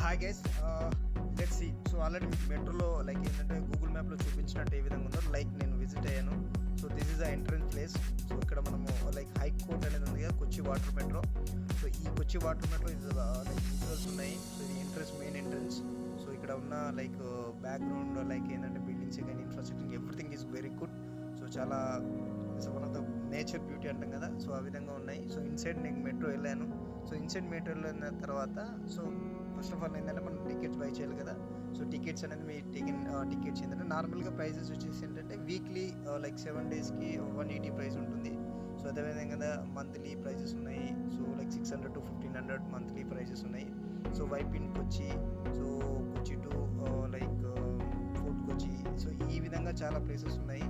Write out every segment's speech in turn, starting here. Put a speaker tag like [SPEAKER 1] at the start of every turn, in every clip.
[SPEAKER 1] Hi guys, let's see. So already మీకు మెట్రోలో like ఏంటంటే గూగుల్ మ్యాప్లో చూపించినట్టు ఏ విధంగా ఉందో లైక్ నేను విజిట్ అయ్యాను. So this is the entrance place. So ఇక్కడ మనము లైక్ హై కోర్ట్ అనేది ఉంది కదా, కొచ్చి వాటర్ మెట్రో. సో ఈ కొచ్చి వాటర్ మెట్రో ఇది లైక్ విజువల్స్ ఉన్నాయి. సో ఇది ఎంట్రన్స్, మెయిన్ ఎంట్రన్స్. సో ఇక్కడ ఉన్న లైక్ బ్యాక్గ్రౌండ్ లైక్ ఏంటంటే బిల్డింగ్స్ కానీ infrastructure everything is very good. So చాలా one of the nature beauty అంటాం కదా, సో ఆ విధంగా ఉన్నాయి. సో ఇన్సైడ్ నేను మెట్రో వెళ్ళాను. సో ఇన్సైడ్ మెట్రోలో వెళ్ళిన తర్వాత సో ఫస్ట్ ఆఫ్ ఆల్ ఏంటంటే మనం టికెట్స్ బై చేయాలి కదా. సో టికెట్స్ అనేది మీ టికెట్స్ ఏంటంటే నార్మల్గా ప్రైజెస్ వచ్చేసి ఏంటంటే వీక్లీ లైక్ 7 డేస్కి 180 ప్రైస్ ఉంటుంది. సో అదేవిధంగా మంత్లీ ప్రైజెస్ ఉన్నాయి. So like 600 to 1500 monthly prices ఉన్నాయి. So Vypin Kochi, so Kochi to like Fort Kochi, so ఈ విధంగా చాలా ప్లేసెస్ ఉన్నాయి.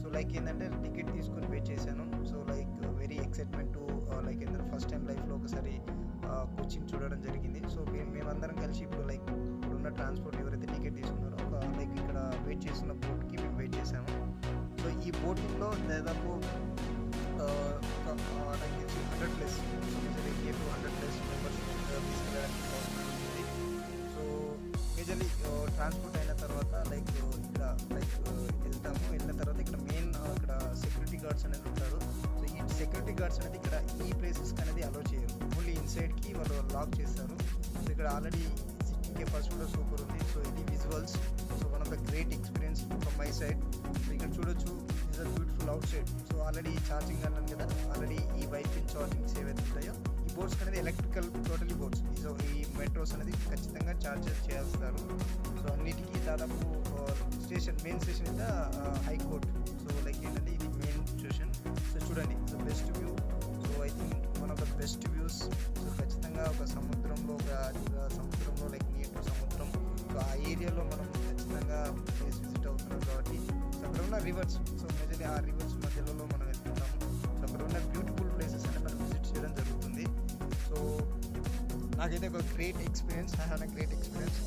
[SPEAKER 1] సో లైక్ ఏంటంటే టికెట్ తీసుకొని వెయిట్ చేశాను. So like very excitement to like ఏంటంటే ఫస్ట్ టైం లైఫ్లో ఒకసారి కొచ్చిని చూడడం జరిగింది. సో మేమందరం కలిసి ఇప్పుడు లైక్ ఇప్పుడున్న ట్రాన్స్పోర్ట్ ఎవరైతే టికెట్ తీసుకున్నారో ఒక లైక్ ఇక్కడ వెయిట్ చేస్తున్న బోట్కి మేము వెయిట్ చేసాము. సో ఈ బోటింగ్లో దాదాపు నాకు తెలిసి 100+ 80 to 100+ మెంబర్స్ తీసుకెళ్ళడానికి అవసరం ఉంది. సో మేజర్లీ ట్రాన్స్పోర్ట్ అయిన తర్వాత లైక్ ఇక్కడ లైక్ వెళ్ళిన తర్వాత ఇక్కడ మెయిన్ ఇక్కడ సెక్యూరిటీ గార్డ్స్ అనేది ఉంటారు. సో ఈ సెక్యూరిటీ గార్డ్స్ అనేది ఇక్కడ ఈ ప్లేసెస్కి అనేది అలో చేయరు, ఓన్లీ ఇన్సైడ్కి వాళ్ళు లాక్ చేస్తారు. సో ఇక్కడ ఆల్రెడీ సిట్టింగ్ కెపాసిటీ కూడా సూపర్ ఉంది. సో ఇది visuals. So one of the great experience from my side. So ఇక్కడ చూడొచ్చు, is a beautiful out side. So already charging అన్నాను కదా, ఆల్రెడీ ఈ వైఫిన్ ఛార్జింగ్స్ ఏవైతే ఉంటాయో ఈ బోట్స్ అనేది ఎలక్ట్రికల్ టోటలీ బోట్స్. సో ఈ మెట్రోస్ అనేది ఖచ్చితంగా ఛార్జెస్ చేస్తారు. సో అన్నిటికీ దాదాపు station, main station in the high court. So like ఏంటంటే ఇది మెయిన్ స్టేషన్. సో చూడండి, the best view. So I think one of the best views. So ఖచ్చితంగా ఒక సముద్రంలో లైక్ నీటి సముద్రం. సో ఆ ఏరియాలో మనం ఖచ్చితంగా ప్లేస్ విజిట్ అవుతున్నాం కాబట్టి సో అక్కడ ఉన్న రివర్స్, సో మేజర్లీ ఆ రివర్స్ మధ్యలో మనం వెళ్తున్నాము. సో అక్కడ ఉన్న బ్యూటిఫుల్ ప్లేసెస్ అనేది మనం విజిట్ చేయడం జరుగుతుంది. సో నాకైతే ఒక great experience, I have a great experience.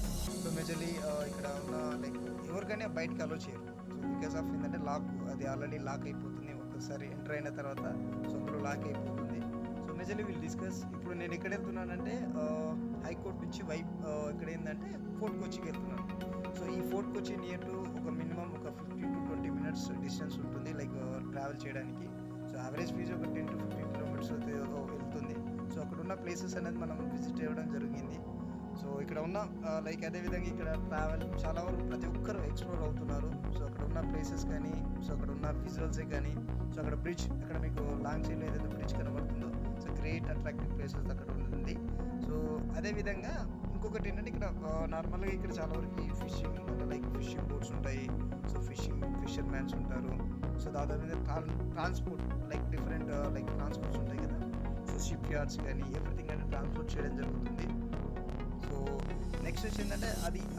[SPEAKER 1] So majorly ఇక్కడ ఉన్న లైక్ ఎవరికైనా బయటకు అలో చేయరు. సో బికాస్ ఆఫ్ ఏంటంటే లాక్, అది ఆల్రెడీ లాక్ అయిపోతుంది. ఒకసారి ఎంటర్ అయిన తర్వాత సో అందులో లాక్ అయిపోతుంది. So majorly will discuss. ఇప్పుడు నేను ఎక్కడ వెళ్తున్నానంటే హైకోర్ట్ నుంచి ఇక్కడ ఏంటంటే ఫోర్ట్ కొచ్చికి వెళ్తున్నాను. సో ఈ ఫోర్ట్ కొచ్చి నియర్ టు ఒక మినిమం ఒక 15 to 20 minutes డిస్టెన్స్ ఉంటుంది లైక్ ట్రావెల్ చేయడానికి. సో యావరేజ్ ఫీజు ఒక 10 to 15 kilometers వెళ్తుంది. సో అక్కడ ఉన్న ప్లేసెస్ అనేది మనం విజిట్ చేయడం జరిగింది. సో ఇక్కడ ఉన్న లైక్ అదేవిధంగా ఇక్కడ ట్రావెల్ చాలా వరకు ప్రతి ఒక్కరు ఎక్స్ప్లోర్ అవుతున్నారు. సో అక్కడ ఉన్న ప్లేసెస్ కానీ, సో అక్కడ ఉన్న విజువల్సే కానీ, సో అక్కడ బ్రిడ్జ్, అక్కడ మీకు లాంగ్ సైడ్లో ఏదైతే బ్రిడ్జ్ కనబడుతుందో సో గ్రేట్ అట్రాక్టివ్ ప్లేసెస్ అక్కడ ఉంటుంది. సో అదేవిధంగా ఇంకొకటి ఏంటంటే ఇక్కడ నార్మల్గా ఇక్కడ చాలా వరకు ఫిషింగ్ లైక్ ఫిషింగ్ బోట్స్ ఉంటాయి. సో ఫిషర్ మ్యాన్స్ ఉంటారు. సో దాదాపు transport like different like transports ఉంటాయి కదా. సో షిప్ యార్డ్స్ కానీ ఎవ్రీథింగ్ అనేది ట్రాన్స్పోర్ట్ చేయడం జరుగుతుంది. సో నెక్స్ట్ వచ్చి ఏంటంటే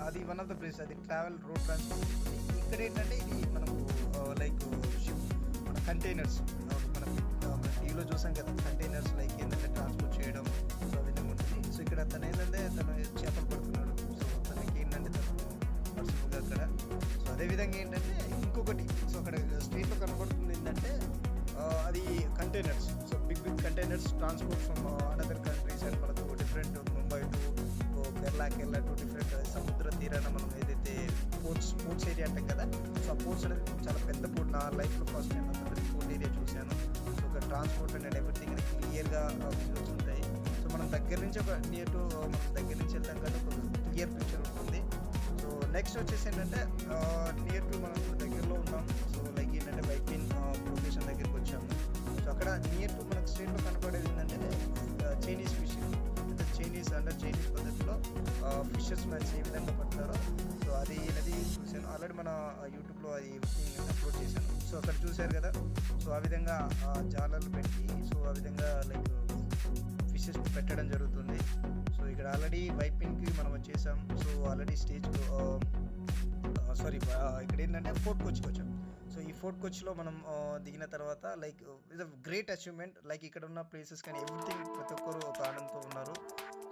[SPEAKER 1] అది వన్ ఆఫ్ ద ప్లేస్, అది ట్రావెల్ రోడ్ ట్రాన్స్పోర్ట్. ఇక్కడ ఏంటంటే ఇది మనకు లైక్ షిప్ మన కంటైనర్స్, మనం టీవీలో చూసాం కదా, కంటైనర్స్ లైక్ ఏంటంటే ట్రాన్స్పోర్ట్ చేయడం. సో అది ఉంటుంది. సో ఇక్కడ తను ఏంటంటే తను చేపలు పడుతున్నాడు. సో తనకి ఏంటంటే తను పర్సనల్గా అక్కడ. సో అదేవిధంగా ఏంటంటే ఇంకొకటి, సో అక్కడ స్ట్రీట్లో కనబడుతుంది ఏంటంటే అది containers. So big containers transport from another countries and మనకు different Mumbai to Kerala to different సముద్ర తీరాన మనం ఏదైతే పోర్ట్స్ ఏరియా అంటాం కదా. సో ఆ పోర్ట్స్ అనేది చాలా పెద్ద పోర్ట్. నా లైఫ్లో ఫస్ట్ టైం అంత పెద్ద పోర్ట్ ఏరియా చూశాను. సో ఒక ట్రాన్స్పోర్ట్ అండ్ ఎవ్రీథింగ్ అనేది క్లియర్గా విజువల్స్ ఉంటాయి. సో మనం దగ్గర నుంచి ఒక నియర్ టు మనం దగ్గర నుంచి వెళ్తాం కదా, ఒక క్లియర్ పిక్చర్ ఉంటుంది. సో నెక్స్ట్ వచ్చేసి ఏంటంటే నియర్ టు మనం దగ్గరలో ఉన్నాం. సో లైక్ ఏంటంటే వైపిన్ లొకేషన్ దగ్గరికి వచ్చాము. సో అక్కడ నియర్ టు మనకు స్ట్రీట్లో కనపడేది ఏంటంటే చైనీస్ ఫిషింగ్, అంటే చైనీస్ పద్ధతిలో ఫిషర్స్ మ్యాన్స్ ఏ విధంగా పడతారో సో అది చూశాను. ఆల్రెడీ మన యూట్యూబ్లో అది అప్లోడ్ చేశాను. సో అక్కడ చూశారు కదా. సో ఆ విధంగా జాలర్లు పెట్టి సో ఆ విధంగా లైక్ ఫిషెస్ పెట్టడం జరుగుతుంది. సో ఇక్కడ ఆల్రెడీ వైపింగ్కి మనం వచ్చేసాం. సో ఆల్రెడీ ఇక్కడ ఏంటంటే ఫోర్ట్ కొచ్చికి వచ్చాం. సో ఈ ఫోర్ట్ కొచ్చిలో మనం దిగిన తర్వాత like it's a great achievement. Like ఇక్కడ ఉన్న ప్లేసెస్ కానీ ఎవ్రీథింగ్ ప్రతి ఒక్కరు ఒక ఆనందంతో ఉన్నారు.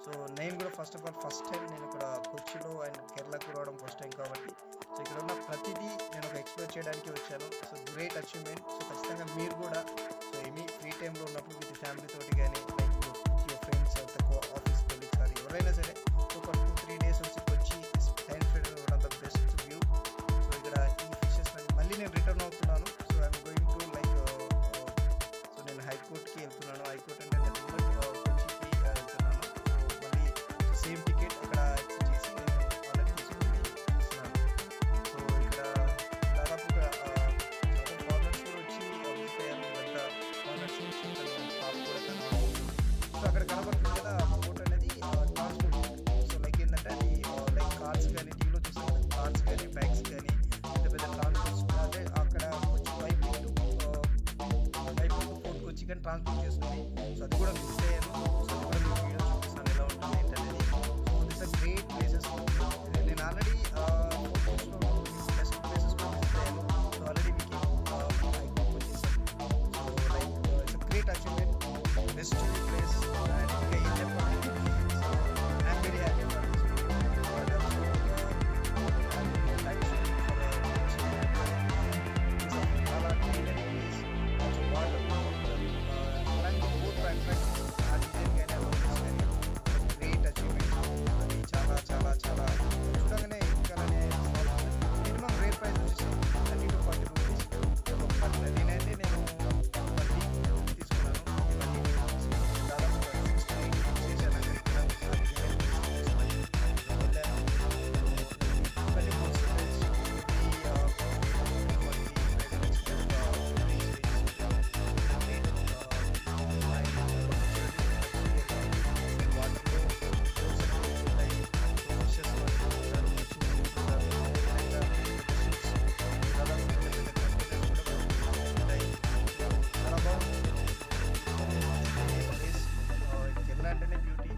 [SPEAKER 1] సో నేను కూడా ఫస్ట్ టైం నేను ఇక్కడ కొచ్చిలో అండ్ కేరళకు రావడం ఫస్ట్ టైం కాబట్టి సో ఇక్కడ ఉన్న ప్రతిదీ నేను ఒక ఎక్స్ప్లోర్ చేయడానికి వచ్చాను. So great achievement. సో ఖచ్చితంగా మీరు కూడా సో ఏమీ ఫ్రీ టైంలో ఉన్నప్పుడు విత్ ఫ్యామిలీ తోటి కానీ like your friends office colleagues కానీ ఎవరైనా సరే ఒక 2-3 ట్రాన్స్పోర్ట్ చేస్తుంది. సో అది కూడా విజిట్ అయ్యాను. సో అది కూడా మీకు వీడియో చూపిస్తాను ఎలా ఉంటుంది ఏంటనేది. So this are great places. నేను ఆల్రెడీ బెస్ట్ ప్లేసెస్ కూడా విజిట్ అయ్యాను. సో ఆల్రెడీ మీకు వచ్చేసాను. So like it's great achievement, best place. And ఇంకా ఏం చెప్పాలి, so I'm very happy for this video. And also thanks for చాలా గ్రీనరీ ప్లేస్, ఆల్సో వాటర్, అలాంటి బోట్ అట్రాక్ట్ ఆ డిజైన్ కానీ గ్రేట్ అచీవ్మెంట్. అది చాలా చాలా చాలా చూడగానే ఇంకానే మినిమం రేట్ ప్రైస్ వచ్చేసి 30 to 40 రూపీస్. బట్ నేనైతే నేను 20 తీసుకున్నాను. 20 రూపీస్ దాదాపు 68 చేశాను అక్కడికి వెళ్ళాను. ఇవన్నీ బోట్స్ అంటేనే బ్యూటీ.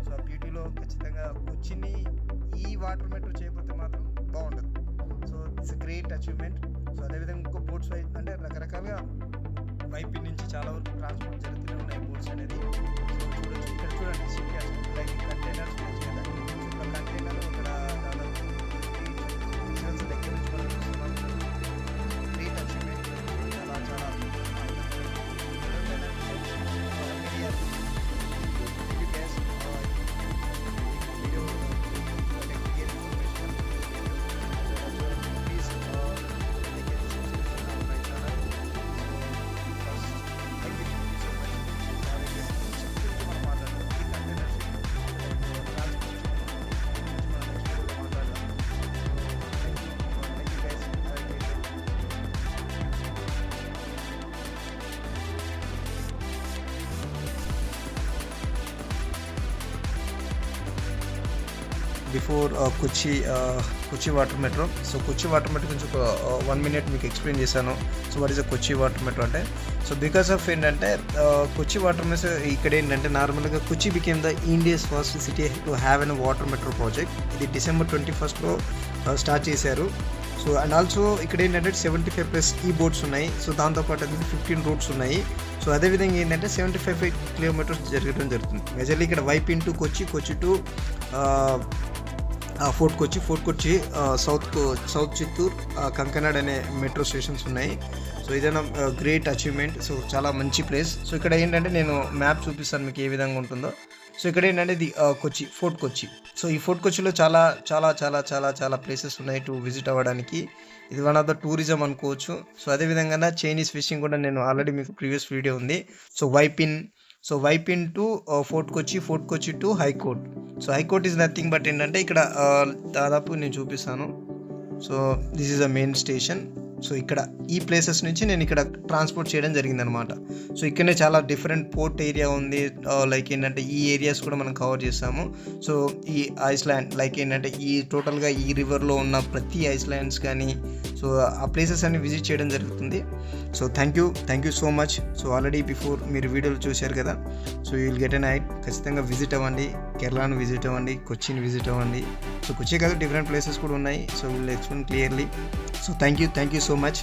[SPEAKER 1] సో ఆ బ్యూటీలో ఖచ్చితంగా కొచ్చిని ఈ వాటర్ మెట్రో చేయకపోతే మాత్రం బాగుండదు. So it's great achievement. So అదేవిధంగా ఇంకో బోట్స్ అంటే రకరకాలుగా వైపు నుంచి చాలా వరకు ట్రాన్స్పోర్ట్ జరుగుతూనే ఉన్నాయి బోట్స్ అనేది. సో చూడొచ్చు, ఇక్కడ చూడండి షిప్ లైక్ కంటైనర్స్ ఉన్నాయి కదా. ఒక కంటైనర్ ఇక్కడ దాదాపు విజువల్స్ దగ్గర నుంచి మనం చూస్తున్నాం. Great achievement. చాలా చాలా before Kochi water metro. So Kochi water metro గురించి ఒక 1 minute మీకు ఎక్స్ప్లెయిన్ చేశాను. So what is a Kochi water metro అంటే, సో బికాస్ ఆఫ్ ఏంటంటే కొచ్చి వాటర్ మెట్రో ఇక్కడ ఏంటంటే నార్మల్గా Kochi became the India's first city to have an water metro project. ఇది December 21 స్టార్ట్ చేశారు. సో అండ్ ఆల్సో ఇక్కడ ఏంటంటే 75+ ఈ బోట్స్ ఉన్నాయి. సో దాంతోపాటు అది 15 రూట్స్ ఉన్నాయి. సో అదేవిధంగా ఏంటంటే 75 కిలోమీటర్స్ జరగడం జరుగుతుంది. మెజర్లీ ఇక్కడ వైపిన్ టు కొచ్చి టు ఫోర్ట్ కొచ్చి సౌత్ చిత్తూరు, కంకనాడ్ అనే మెట్రో స్టేషన్స్ ఉన్నాయి. సో ఇదైనా గ్రేట్ అచీవ్మెంట్. సో చాలా మంచి ప్లేస్. సో ఇక్కడ ఏంటంటే నేను మ్యాప్ చూపిస్తాను మీకు ఏ విధంగా ఉంటుందో. సో ఇక్కడ ఏంటంటే ఇది ఫోర్ట్ కొచ్చి. సో ఈ ఫోర్ట్ కొచ్చిలో చాలా చాలా చాలా చాలా చాలా ప్లేసెస్ ఉన్నాయి టు విజిట్ అవ్వడానికి. ఇది వన్ ఆఫ్ ద టూరిజం అనుకోవచ్చు. సో అదేవిధంగా చైనీస్ ఫిషింగ్ కూడా నేను ఆల్రెడీ మీకు ప్రీవియస్ వీడియో ఉంది. So Vypin to Fort Kochi to high court. So high court is nothing but ఏంటంటే ఇక్కడ దాదాపు నేను చూపిస్తాను. So this is a main station. So ఇక్కడ ఈ ప్లేసెస్ నుంచి నేను ఇక్కడ ట్రాన్స్పోర్ట్ చేయడం జరిగిందనమాట. సో ఇక్కడనే చాలా డిఫరెంట్ పోర్ట్ ఏరియా ఉంది. లైక్ ఏంటంటే ఈ ఏరియాస్ కూడా మనం కవర్ చేస్తాము. సో ఈ ఐస్లాండ్ లైక్ ఏంటంటే ఈ టోటల్గా ఈ రివర్లో ఉన్న ప్రతి ఐస్లాండ్స్ కానీ సో ఆ ప్లేసెస్ అన్ని విజిట్ చేయడం జరుగుతుంది. So thank you so much. So already before మీరు వీడియోలు చూశారు కదా. సో యూ విల్ గెట్ ఎన్ ఐట్. ఖచ్చితంగా విజిట్ అవ్వండి, కేరళను విజిట్ అవ్వండి, కొచ్చిని విజిట్ అవ్వండి. సో కొచ్చి కాదు డిఫరెంట్ ప్లేసెస్ కూడా ఉన్నాయి. So will explain clearly. So thank you so much.